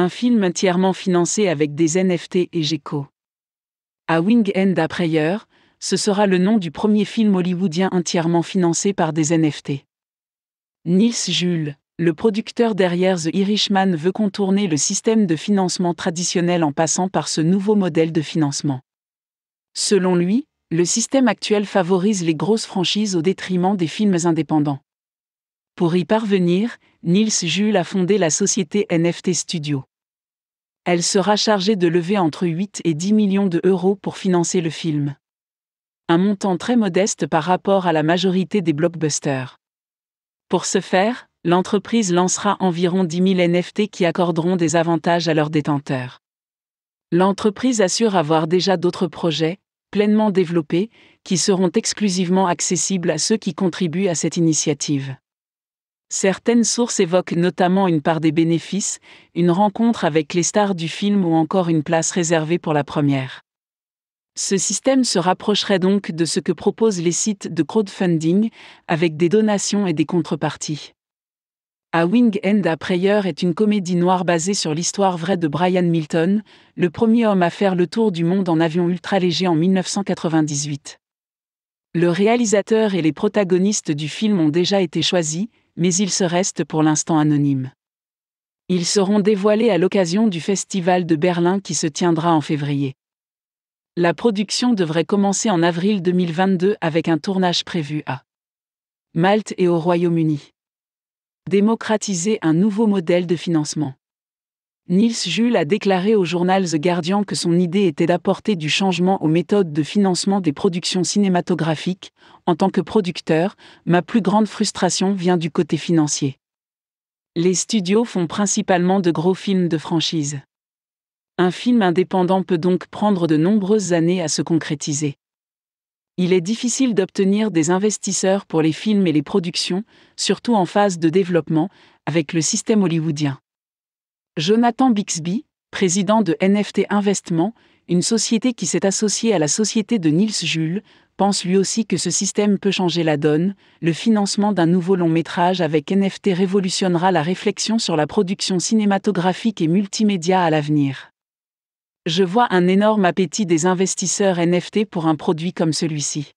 Un film entièrement financé avec des NFT et Gecko. A Wing and a Prayer, ce sera le nom du premier film hollywoodien entièrement financé par des NFT. Niels Juhl, le producteur derrière The Irishman, veut contourner le système de financement traditionnel en passant par ce nouveau modèle de financement. Selon lui, le système actuel favorise les grosses franchises au détriment des films indépendants. Pour y parvenir, Niels Juhl a fondé la société NFT Studio. Elle sera chargée de lever entre 8 et 10 millions d'euros pour financer le film. Un montant très modeste par rapport à la majorité des blockbusters. Pour ce faire, l'entreprise lancera environ 10 000 NFT qui accorderont des avantages à leurs détenteurs. L'entreprise assure avoir déjà d'autres projets, pleinement développés, qui seront exclusivement accessibles à ceux qui contribuent à cette initiative. Certaines sources évoquent notamment une part des bénéfices, une rencontre avec les stars du film ou encore une place réservée pour la première. Ce système se rapprocherait donc de ce que proposent les sites de crowdfunding, avec des donations et des contreparties. A Wing and a Prayer est une comédie noire basée sur l'histoire vraie de Brian Milton, le premier homme à faire le tour du monde en avion ultraléger en 1998. Le réalisateur et les protagonistes du film ont déjà été choisis, mais ils se restent pour l'instant anonymes. Ils seront dévoilés à l'occasion du Festival de Berlin qui se tiendra en février. La production devrait commencer en avril 2022 avec un tournage prévu à Malte et au Royaume-Uni. Démocratiser un nouveau modèle de financement. Niels Juhl a déclaré au journal The Guardian que son idée était d'apporter du changement aux méthodes de financement des productions cinématographiques. En tant que producteur, ma plus grande frustration vient du côté financier. Les studios font principalement de gros films de franchise. Un film indépendant peut donc prendre de nombreuses années à se concrétiser. Il est difficile d'obtenir des investisseurs pour les films et les productions, surtout en phase de développement, avec le système hollywoodien. Jonathan Bixby, président de NFT Investment, une société qui s'est associée à la société de Niels Juhl, pense lui aussi que ce système peut changer la donne. Le financement d'un nouveau long-métrage avec NFT révolutionnera la réflexion sur la production cinématographique et multimédia à l'avenir. Je vois un énorme appétit des investisseurs NFT pour un produit comme celui-ci.